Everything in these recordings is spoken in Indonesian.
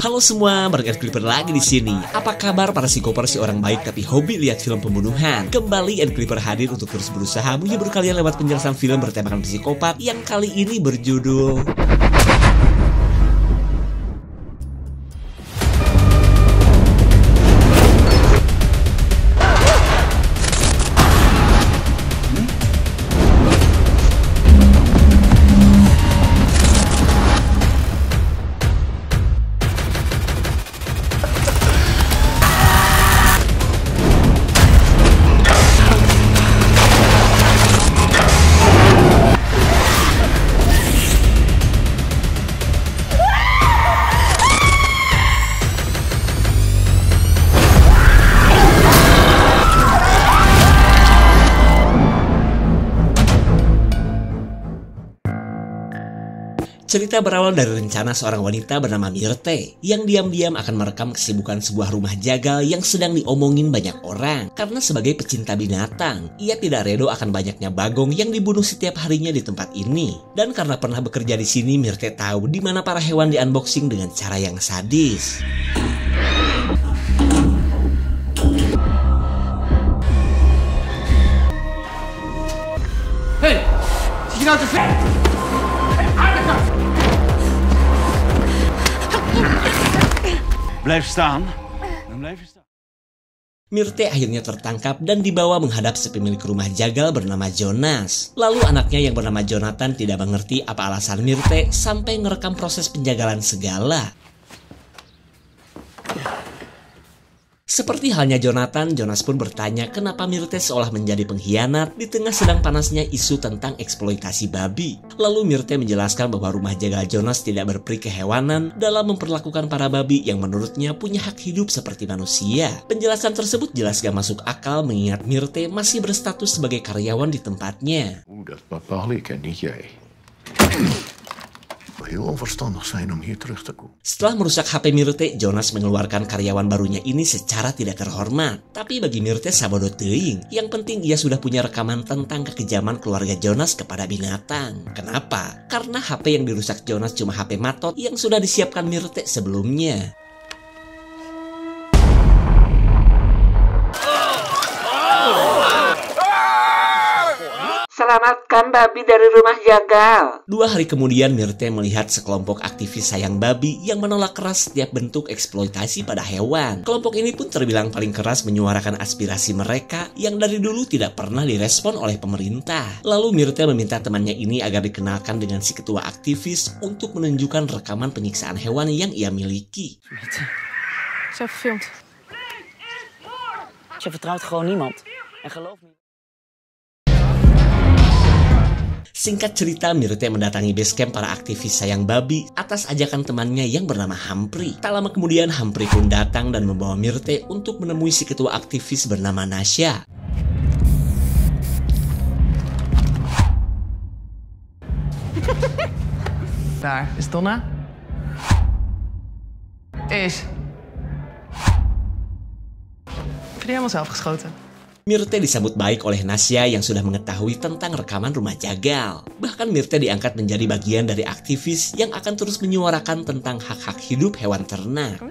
Halo semua, Mark Clipper lagi di sini. Apa kabar para psikoper si orang baik tapi hobi lihat film pembunuhan? Kembali Clipper hadir untuk terus berusaha menghibur kalian lewat penjelasan film bertemakan psikopat yang kali ini berjudul Cerita berawal dari rencana seorang wanita bernama Myrte yang diam-diam akan merekam kesibukan sebuah rumah jagal yang sedang diomongin banyak orang. Karena sebagai pecinta binatang, ia tidak redo akan banyaknya bagong yang dibunuh setiap harinya di tempat ini. Dan karena pernah bekerja di sini, Myrte tahu di mana para hewan di-unboxing dengan cara yang sadis. Hey, zie je nou te ver? Blijf staan. Dan blijf je staan. Myrte akhirnya tertangkap dan dibawa menghadap si pemilik rumah jagal bernama Jonas. Lalu anaknya yang bernama Jonathan tidak mengerti apa alasan Myrte sampai ngerekam proses penjagalan segala. Seperti halnya Jonathan, Jonas pun bertanya kenapa Myrte seolah menjadi pengkhianat di tengah sedang panasnya isu tentang eksploitasi babi. Lalu Myrte menjelaskan bahwa rumah jagal Jonas tidak berperi kehewanan dalam memperlakukan para babi yang menurutnya punya hak hidup seperti manusia. Penjelasan tersebut jelas gak masuk akal mengingat Myrte masih berstatus sebagai karyawan di tempatnya. Dat bepaal ik en niet jij. Heel onverstandig zijn om hier terug te komen. Setelah merusak HP Myrte, Jonas mengeluarkan karyawan barunya ini secara tidak terhormat. Tapi bagi Myrte sabodo teuing. Yang penting ia sudah punya rekaman tentang kekejaman keluarga Jonas kepada binatang. Kenapa? Karena HP yang dirusak Jonas cuma HP matot yang sudah disiapkan Myrte sebelumnya. Selamatkan babi dari rumah jagal. 2 hari kemudian Myrte melihat sekelompok aktivis sayang babi yang menolak keras setiap bentuk eksploitasi pada hewan. Kelompok ini pun terbilang paling keras menyuarakan aspirasi mereka yang dari dulu tidak pernah direspon oleh pemerintah. Lalu Myrte meminta temannya ini agar dikenalkan dengan si ketua aktivis untuk menunjukkan rekaman penyiksaan hewan yang ia miliki. Zo verfilmd. Je vertrouwt gewoon niemand. En geloof me. Singkat cerita, Myrte mendatangi basecamp para aktivis sayang babi atas ajakan temannya yang bernama Humphrey. Tak lama kemudian, Humphrey pun datang dan membawa Myrte untuk menemui si ketua aktivis bernama Nasha. Daar is Donna. Vind je helemaal zelf geschoten? Myrte disambut baik oleh Nasya yang sudah mengetahui tentang rekaman rumah jagal. Bahkan Myrte diangkat menjadi bagian dari aktivis yang akan terus menyuarakan tentang hak-hak hidup hewan ternak.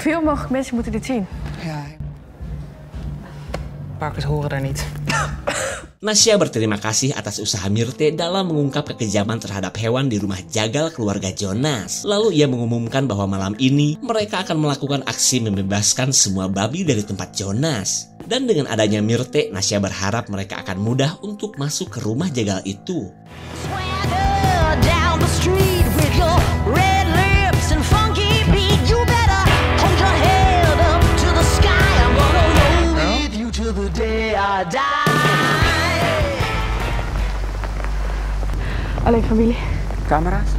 Veel mogelijk mensen moeten dit zien. Ja. Parkers horen daar niet. Nasya berterima kasih atas usaha Myrte dalam mengungkap kekejaman terhadap hewan di rumah jagal keluarga Jonas. Lalu ia mengumumkan bahwa malam ini mereka akan melakukan aksi membebaskan semua babi dari tempat Jonas. Dan dengan adanya Myrte, Nasya berharap mereka akan mudah untuk masuk ke rumah jagal itu. Alleen familie. Camera's?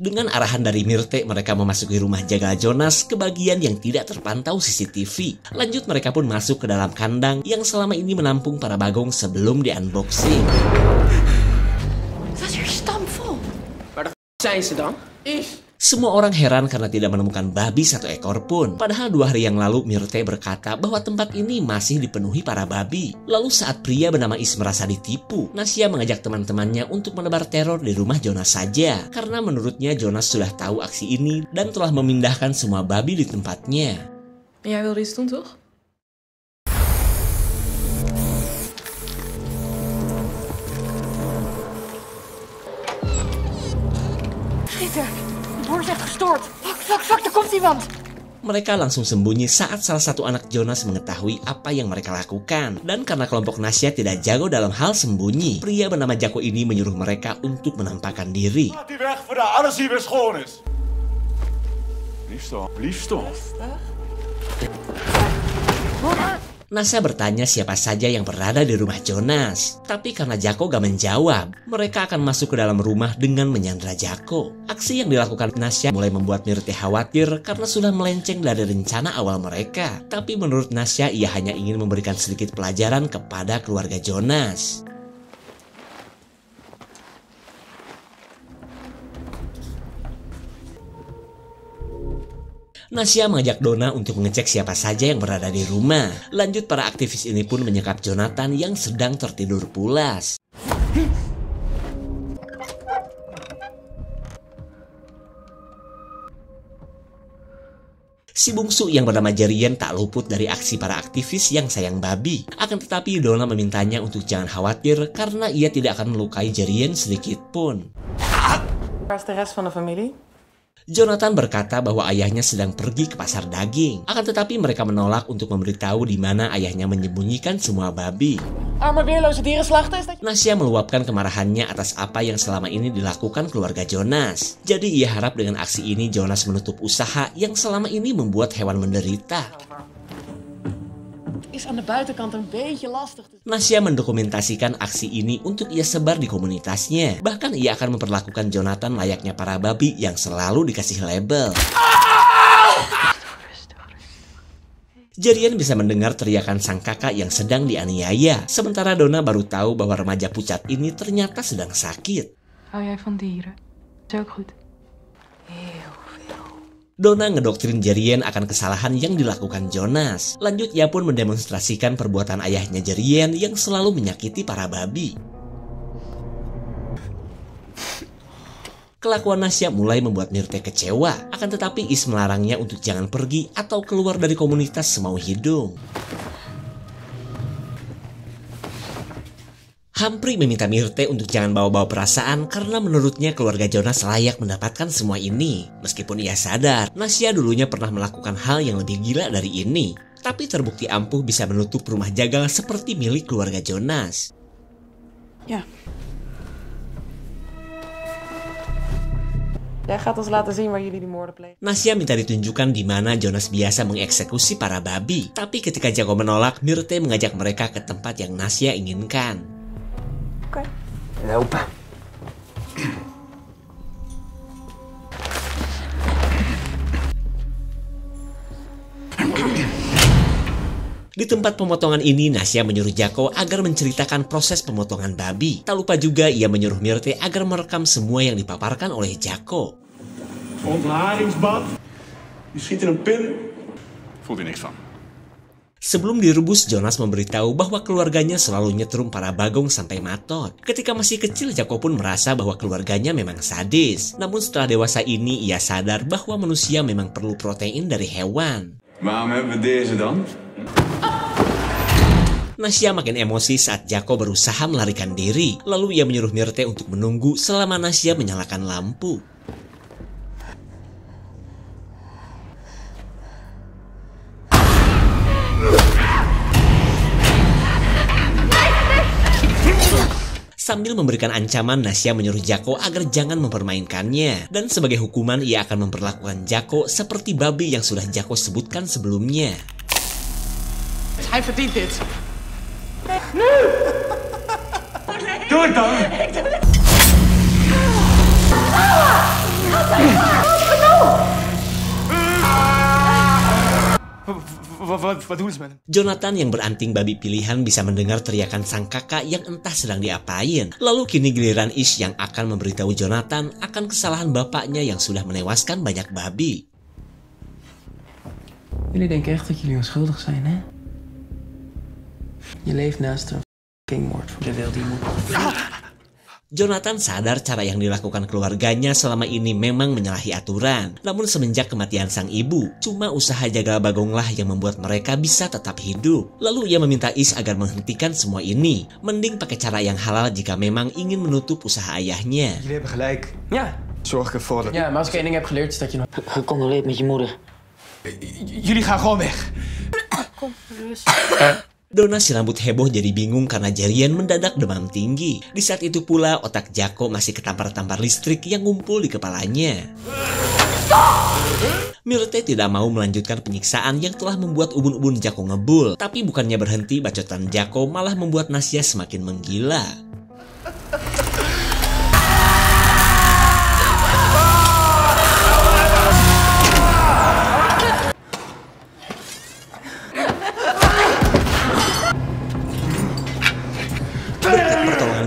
Dengan arahan dari Myrte, mereka memasuki rumah jagal Jonas ke bagian yang tidak terpantau CCTV. Lanjut mereka pun masuk ke dalam kandang yang selama ini menampung para bagong sebelum di-unboxing. Wat is hier stampvol? Zijn ze dan? Semua orang heran karena tidak menemukan babi satu ekor pun. Padahal 2 hari yang lalu Myrte berkata bahwa tempat ini masih dipenuhi para babi. Lalu saat pria bernama Is merasa ditipu, Nasya mengajak teman-temannya untuk menebar teror di rumah Jonas saja. Karena menurutnya Jonas sudah tahu aksi ini dan telah memindahkan semua babi di tempatnya. Jij wilde iets doen, toch? Schieten! De boer is echt gestoord. Fuck, er komt iemand. Mereka langsung sembunyi saat salah satu anak Jonas mengetahui apa yang mereka lakukan. Dan karena kelompok Nasya tidak jago dalam hal sembunyi, pria bernama Jacco ini menyuruh mereka untuk menampakkan diri. Gaat die weg voordat alles hier weer schoon is. Liefst toch. Nasya bertanya siapa saja yang berada di rumah Jonas. Tapi karena Jacco gak menjawab, mereka akan masuk ke dalam rumah dengan menyandra Jacco. Aksi yang dilakukan Nasya mulai membuat Myrte khawatir karena sudah melenceng dari rencana awal mereka. Tapi menurut Nasya, ia hanya ingin memberikan sedikit pelajaran kepada keluarga Jonas. Nasya mengajak Donna untuk mengecek siapa saja yang berada di rumah. Lanjut, para aktivis ini pun menyekap Jonathan yang sedang tertidur pulas. Si bungsu yang bernama Jerian tak luput dari aksi para aktivis yang sayang babi. Akan tetapi Donna memintanya untuk jangan khawatir karena ia tidak akan melukai Jerian sedikit pun. Waar is de rest van de familie? Jonathan berkata bahwa ayahnya sedang pergi ke pasar daging. Akan tetapi mereka menolak untuk memberitahu di mana ayahnya menyembunyikan semua babi. Arme weerloze dierenslachter is dat? Nasya meluapkan kemarahannya atas apa yang selama ini dilakukan keluarga Jonas. Jadi ia harap dengan aksi ini Jonas menutup usaha yang selama ini membuat hewan menderita. Is aan de buitenkant een beetje lastig. Nasya mendokumentasikan aksi ini untuk ia sebar di komunitasnya. Bahkan ia akan memperlakukan Jonathan layaknya para babi yang selalu dikasih label. Jerian bisa mendengar teriakan sang kakak yang sedang dianiaya. Sementara Donna baru tahu bahwa remaja pucat ini ternyata sedang sakit. Hou jij van dieren? Is ook goed. Donna ngedoktrin Jerian akan kesalahan yang dilakukan Jonas. Lanjut, ia pun mendemonstrasikan perbuatan ayahnya Jerian yang selalu menyakiti para babi. Kelakuan Nasya mulai membuat Myrte kecewa. Akan tetapi Is melarangnya untuk jangan pergi atau keluar dari komunitas semau hidung. Humphrey meminta Myrte untuk jangan bawa-bawa perasaan karena menurutnya keluarga Jonas layak mendapatkan semua ini. Meskipun ia sadar, Nasya dulunya pernah melakukan hal yang lebih gila dari ini. Tapi terbukti ampuh bisa menutup rumah jagal seperti milik keluarga Jonas. Ja. Jij gaat ons laten zien waar jullie die moorden plegen. Nasya minta ditunjukkan di mana Jonas biasa mengeksekusi para babi. Tapi ketika Jacco menolak, Myrte mengajak mereka ke tempat yang Nasya inginkan. Oké. Lopen. Di tempat pemotongan ini, Nasya menyuruh Jacco agar menceritakan proses pemotongan babi. Tak lupa juga ia menyuruh Myrte agar merekam semua yang dipaparkan oleh Jacco. Ontlaringsbad. Je schiet in een pin. Voelt er niks van. Sebelum direbus, Jonas memberitahu bahwa keluarganya selalu nyetrum para bagong sampai matot. Ketika masih kecil, Jacco pun merasa bahwa keluarganya memang sadis. Namun setelah dewasa ini, ia sadar bahwa manusia memang perlu protein dari hewan. Waarom hebben we deze dan? Nasya makin emosi saat Jacco berusaha melarikan diri. Lalu ia menyuruh Myrte untuk menunggu selama Nasya menyalakan lampu. Sambil memberikan ancaman, Nasya menyuruh Jacco agar jangan mempermainkannya. Dan sebagai hukuman, ia akan memperlakukan Jacco seperti babi yang sudah Jacco sebutkan sebelumnya. Hij verdient dit. Doe het dan! Wat doen ze met hem? Jonathan yang beranting babi pilihan bisa mendengar teriakan sang kakak yang entah sedang diapain. Lalu kini giliran Ish yang akan memberitahu Jonathan akan kesalahan bapaknya yang sudah menewaskan banyak babi. Jullie denken echt dat jullie onschuldig zijn, hè? Je leeft naast een fucking moord voor de wilde iemand. Jonathan sadar cara yang dilakukan keluarganya selama ini memang menyalahi aturan. Namun semenjak kematian sang ibu, cuma usaha jagal bagonglah yang membuat mereka bisa tetap hidup. Lalu ia meminta Ish agar menghentikan semua ini. Mending pakai cara yang halal jika memang ingin menutup usaha ayahnya. Jullie hebben gelijk. Ja. Zorg ik ervoor dat... Ja, maar als ik één ding heb geleerd is dat je nog... Gecondoleerd met je moeder. Jullie gaan gewoon weg. Kom, rustig. Donna si rambut heboh jadi bingung karena Jerian mendadak demam tinggi. Di saat itu pula otak Jacko masih ketampar-tampar listrik yang ngumpul di kepalanya. Myrte tidak mau melanjutkan penyiksaan yang telah membuat ubun-ubun Jacko ngebul. Tapi bukannya berhenti, bacotan Jacko malah membuat Nasya semakin menggila.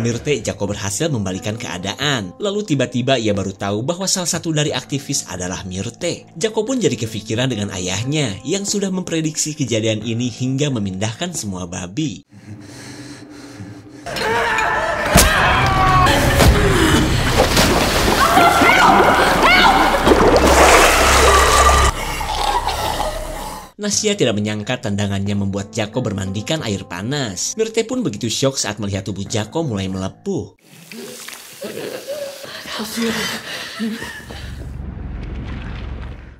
Myrte, Jacko berhasil membalikan keadaan. Lalu tiba-tiba ia baru tahu bahwa salah satu dari aktivis adalah Myrte. Jacko pun jadi kepikiran dengan ayahnya yang sudah memprediksi kejadian ini hingga memindahkan semua babi. Nasya tidak menyangka tendangannya membuat Jacko bermandikan air panas. Myrte pun begitu syok saat melihat tubuh Jacko mulai melepuh.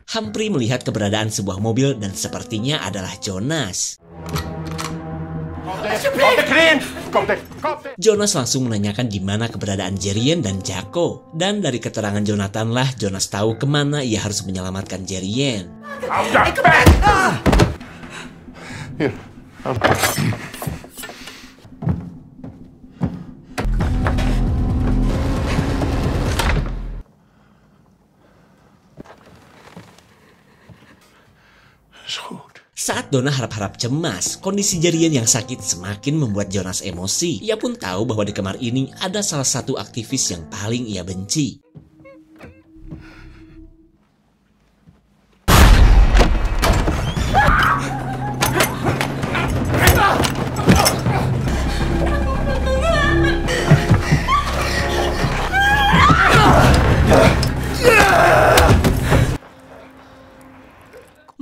Humphrey melihat keberadaan sebuah mobil dan sepertinya adalah Jonas. Jonas langsung menanyakan di mana keberadaan Jerian dan Jacko. Dan dari keterangan Jonathan lah Jonas tahu kemana ia harus menyelamatkan Jerian. Hier. Is goed. Saat Donna harap-harap cemas, kondisi Jerian yang sakit semakin membuat Jonas emosi. Ia pun tahu bahwa di kamar ini ada salah satu aktivis yang paling ia benci.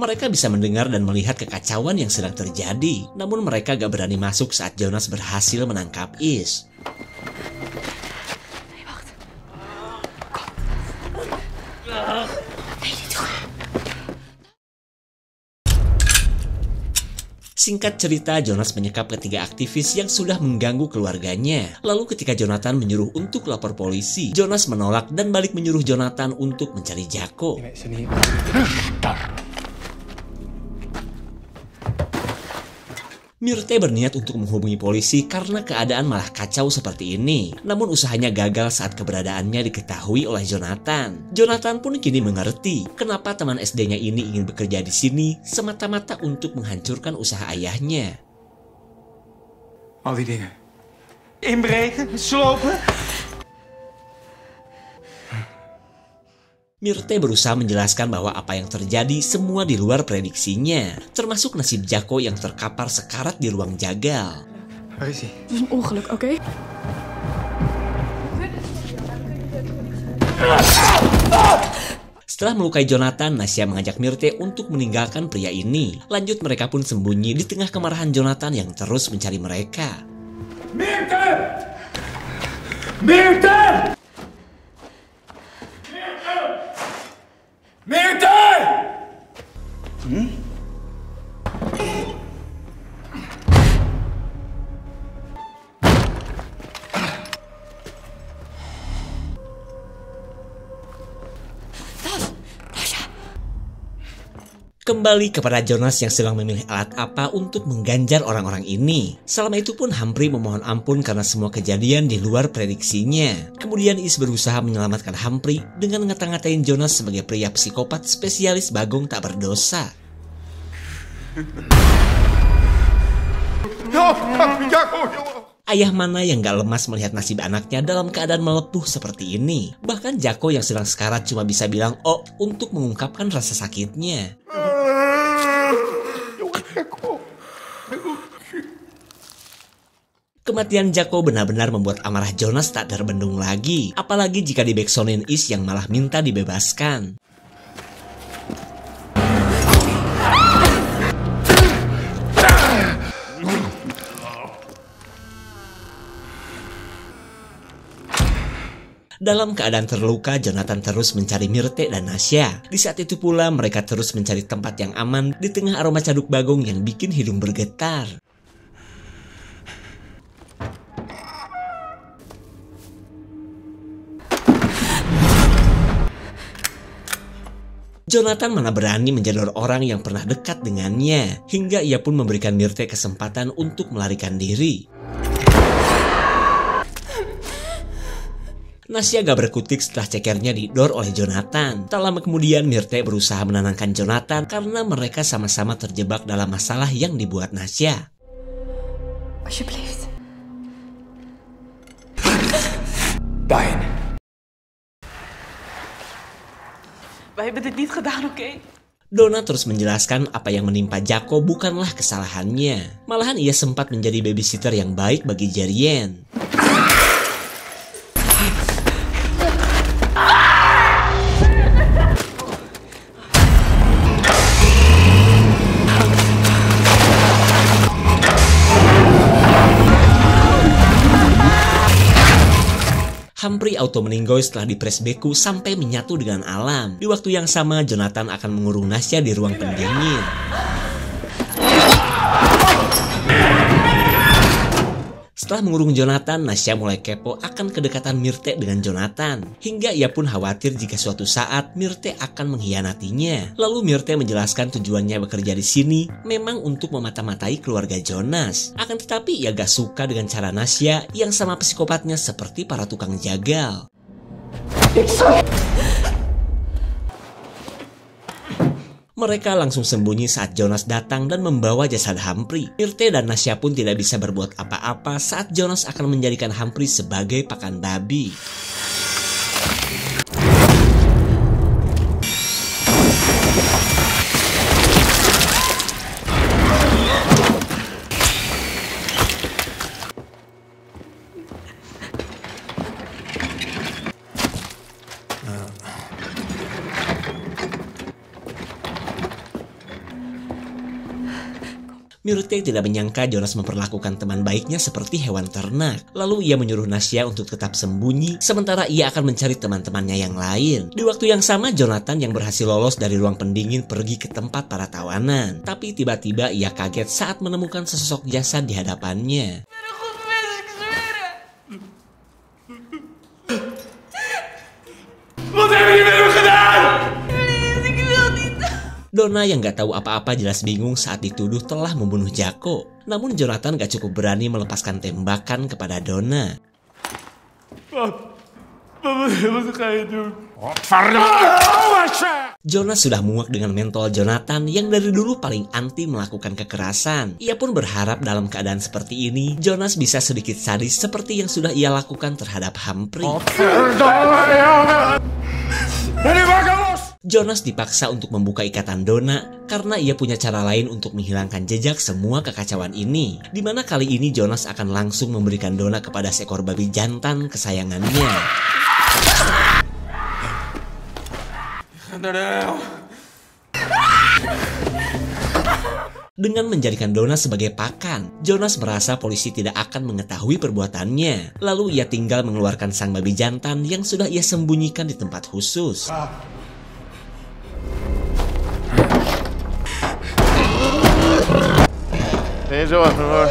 Mereka bisa mendengar dan melihat kekacauan yang sedang terjadi. Namun mereka gak berani masuk saat Jonas berhasil menangkap Ish. Singkat cerita, Jonas menyekap ketiga aktivis yang sudah mengganggu keluarganya. Lalu ketika Jonathan menyuruh untuk lapor polisi, Jonas menolak dan balik menyuruh Jonathan untuk mencari Jacko. Myrte berniat untuk menghubungi polisi karena keadaan malah kacau seperti ini. Namun usahanya gagal saat keberadaannya diketahui oleh Jonathan. Jonathan pun kini mengerti kenapa teman SD-nya ini ingin bekerja di sini semata-mata untuk menghancurkan usaha ayahnya. Al die dingen. Inbreken, slopen. Myrte berusaha menjelaskan bahwa apa yang terjadi semua di luar prediksinya, termasuk nasib Jacko yang terkapar sekarat di ruang jagal. Waar is hij? Het is een ongeluk, oké? Setelah melukai Jonathan, Nasya mengajak Myrte untuk meninggalkan pria ini. Lanjut mereka pun sembunyi di tengah kemarahan Jonathan yang terus mencari mereka. Myrte! Myrte! Myrte! Kembali kepada Jonas yang sedang memilih alat apa untuk mengganjar orang-orang ini. Selama itu pun Humphrey memohon ampun karena semua kejadian di luar prediksinya. Kemudian Is berusaha menyelamatkan Humphrey dengan ngata-ngatain Jonas sebagai pria psikopat spesialis bagong tak berdosa. Ayah mana yang gak lemas melihat nasib anaknya dalam keadaan melepuh seperti ini. Bahkan Jako yang sedang sekarat cuma bisa bilang "oh" untuk mengungkapkan rasa sakitnya. Kematian Jako benar-benar membuat amarah Jonas tak terbendung lagi. Apalagi jika dibacksonin Is yang malah minta dibebaskan. Dalam keadaan terluka, Jonathan terus mencari Myrte dan Nasya. Di saat itu pula mereka terus mencari tempat yang aman di tengah aroma caduk bagong yang bikin hidung bergetar. Jonathan mana berani menjador orang yang pernah dekat dengannya, hingga ia pun memberikan Myrte kesempatan untuk melarikan diri. Nasya gak berkutik setelah cekernya didor oleh Jonathan. Tak lama kemudian Myrte berusaha menenangkan Jonathan karena mereka sama-sama terjebak dalam masalah yang dibuat Nasya. Alsjeblieft. Pijn. Wij hebben dit niet gedaan, oké? Donna terus menjelaskan apa yang menimpa Jako bukanlah kesalahannya. Malahan ia sempat menjadi babysitter yang baik bagi Jerian. Humphrey auto meninggoy setelah dipres beku sampai menyatu dengan alam. Di waktu yang sama, Jonathan akan mengurung Nasya di ruang pendingin. Setelah mengurung Jonathan, Nasya mulai kepo akan kedekatan Myrte dengan Jonathan. Hingga ia pun khawatir jika suatu saat Myrte akan mengkhianatinya. Lalu Myrte menjelaskan tujuannya bekerja di sini memang untuk memata-matai keluarga Jonas. Akan tetapi ia gak suka dengan cara Nasya yang sama psikopatnya seperti para tukang jagal. Mereka langsung sembunyi saat Jonas datang dan membawa jasad Humphrey. Myrte dan Nasya pun tidak bisa berbuat apa-apa saat Jonas akan menjadikan Humphrey sebagai pakan babi. Myrte tidak menyangka Jonas memperlakukan teman baiknya seperti hewan ternak. Lalu ia menyuruh Nasya untuk tetap sembunyi, sementara ia akan mencari teman-temannya yang lain. Di waktu yang sama, Jonathan yang berhasil lolos dari ruang pendingin pergi ke tempat para tawanan. Tapi tiba-tiba ia kaget saat menemukan sesosok jasad di hadapannya. Wat hebben jullie met hem gedaan? Donna yang gak tahu apa-apa jelas bingung saat dituduh telah membunuh Jako. Namun Jonathan gak cukup berani melepaskan tembakan kepada Donna. Wat ga je doen? Jonas sudah muak dengan mentol Jonathan yang dari dulu paling anti melakukan kekerasan. Ia pun berharap dalam keadaan seperti ini, Jonas bisa sedikit sadis seperti yang sudah ia lakukan terhadap Humphrey. Jonas dipaksa untuk membuka ikatan Donna karena ia punya cara lain untuk menghilangkan jejak semua kekacauan ini. Dimana kali ini Jonas akan langsung memberikan Donna kepada seekor babi jantan kesayangannya. Dengan menjadikan Donna sebagai pakan, Jonas merasa polisi tidak akan mengetahui perbuatannya. Lalu ia tinggal mengeluarkan sang babi jantan yang sudah ia sembunyikan di tempat khusus. Nee, zo even hoor.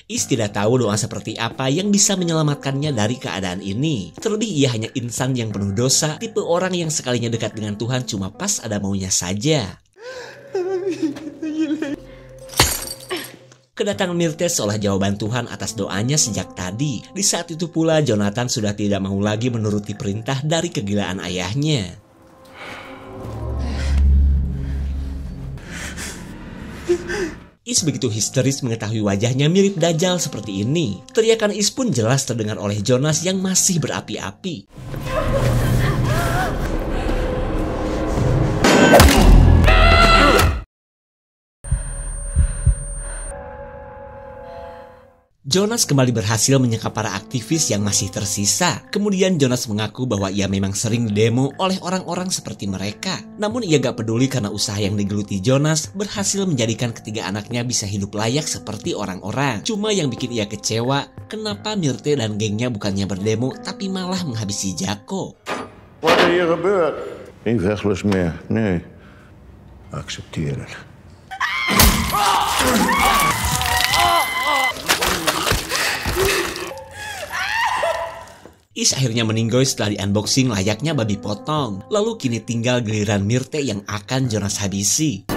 Is tidak tahu doa seperti apa yang bisa menyelamatkannya dari keadaan ini. Terlebih ia hanya insan yang penuh dosa, tipe orang yang sekalinya dekat dengan Tuhan cuma pas ada maunya saja. Kedatangan Myrte seolah jawaban Tuhan atas doanya sejak tadi. Di saat itu pula Jonathan sudah tidak mau lagi menuruti perintah dari kegilaan ayahnya. Is begitu histeris mengetahui wajahnya mirip Dajjal seperti ini. Teriakan Is pun jelas terdengar oleh Jonas yang masih berapi-api. Jonas kembali berhasil menyekap para aktivis yang masih tersisa. Kemudian Jonas mengaku bahwa ia memang sering didemo oleh orang-orang seperti mereka. Namun ia gak peduli karena usaha yang digeluti Jonas berhasil menjadikan ketiga anaknya bisa hidup layak seperti orang-orang. Cuma yang bikin ia kecewa, kenapa Myrte dan gengnya bukannya berdemo tapi malah menghabisi Jacco. Wat er hier gebeurt? Geen vechtlust meer, nee. Accepteer het. Is akhirnya meninggoy setelah di-unboxing layaknya babi potong. Lalu kini tinggal giliran Myrte yang akan Jonas habisi.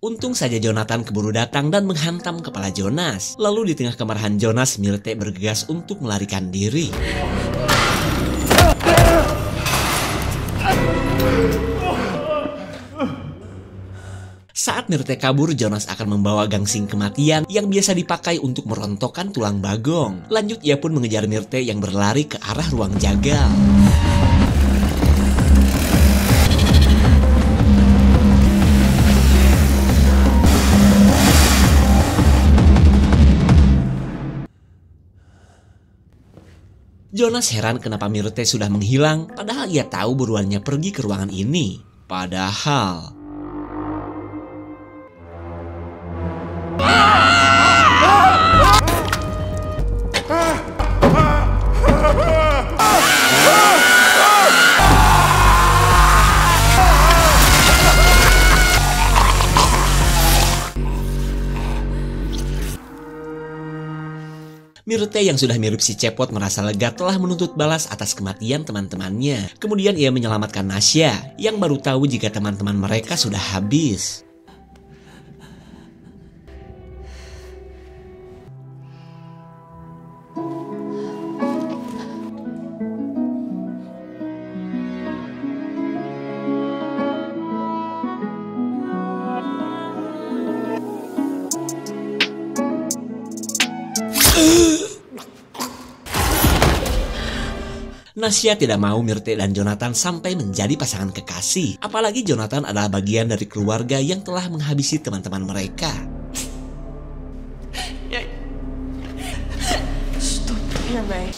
Untung saja Jonathan keburu datang dan menghantam kepala Jonas. Lalu di tengah kemarahan Jonas, Myrte bergegas untuk melarikan diri. Saat Myrte kabur, Jonas akan membawa gangsing kematian yang biasa dipakai untuk merontokkan tulang bagong. Lanjut, ia pun mengejar Myrte yang berlari ke arah ruang jagal. Jonas heran kenapa Myrte sudah menghilang, padahal ia tahu buruannya pergi ke ruangan ini. Padahal... Myrte yang sudah mirip si cepot merasa lega telah menuntut balas atas kematian teman-temannya. Kemudian ia menyelamatkan Nasya yang baru tahu jika teman-teman mereka sudah habis. Nasya tidak mau Myrte dan Jonathan sampai menjadi pasangan kekasih. Apalagi Jonathan adalah bagian dari keluarga yang telah menghabisi teman-teman mereka. Stop hiermee.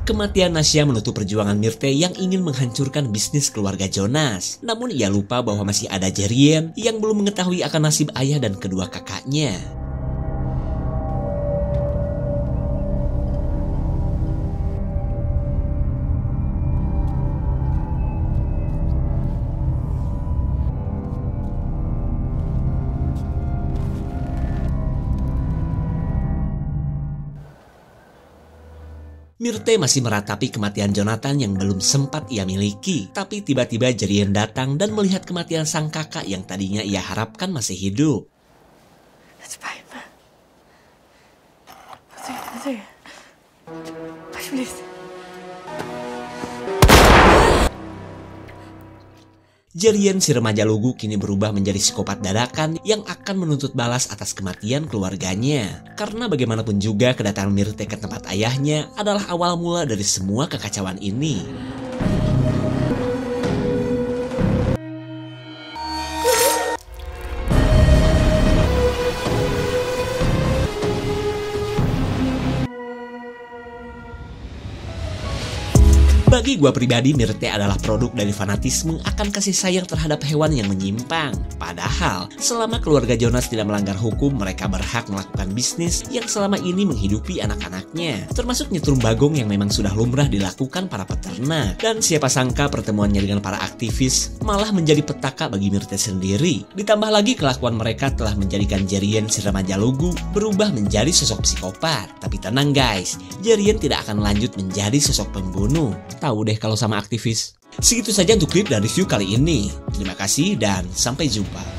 Kematian Nasya menutup perjuangan Myrte yang ingin menghancurkan bisnis keluarga Jonas. Namun ia lupa bahwa masih ada Jerian yang belum mengetahui akan nasib ayah dan kedua kakaknya. Myrte masih meratapi kematian Jonathan yang belum sempat ia miliki. Tapi tiba-tiba Jerian datang dan melihat kematian sang kakak yang tadinya ia harapkan masih hidup. Het spijt me. Wat doe je? Alsjeblieft. Jerian si remaja lugu kini berubah menjadi psikopat dadakan yang akan menuntut balas atas kematian keluarganya. Karena bagaimanapun juga kedatangan Myrte ke tempat ayahnya adalah awal mula dari semua kekacauan ini. Bagi gua pribadi, Myrte adalah produk dari fanatisme akan kasih sayang terhadap hewan yang menyimpang. Padahal, selama keluarga Jonas tidak melanggar hukum, mereka berhak melakukan bisnis yang selama ini menghidupi anak-anaknya. Termasuk nyetrum bagong yang memang sudah lumrah dilakukan para peternak. Dan siapa sangka pertemuannya dengan para aktivis malah menjadi petaka bagi Myrte sendiri. Ditambah lagi kelakuan mereka telah menjadikan Jerian si remaja lugu berubah menjadi sosok psikopat. Tapi tenang guys, Jerian tidak akan lanjut menjadi sosok pembunuh. Tahu deh kalau sama aktivis. Segitu saja untuk klip dan review kali ini. Terima kasih dan sampai jumpa.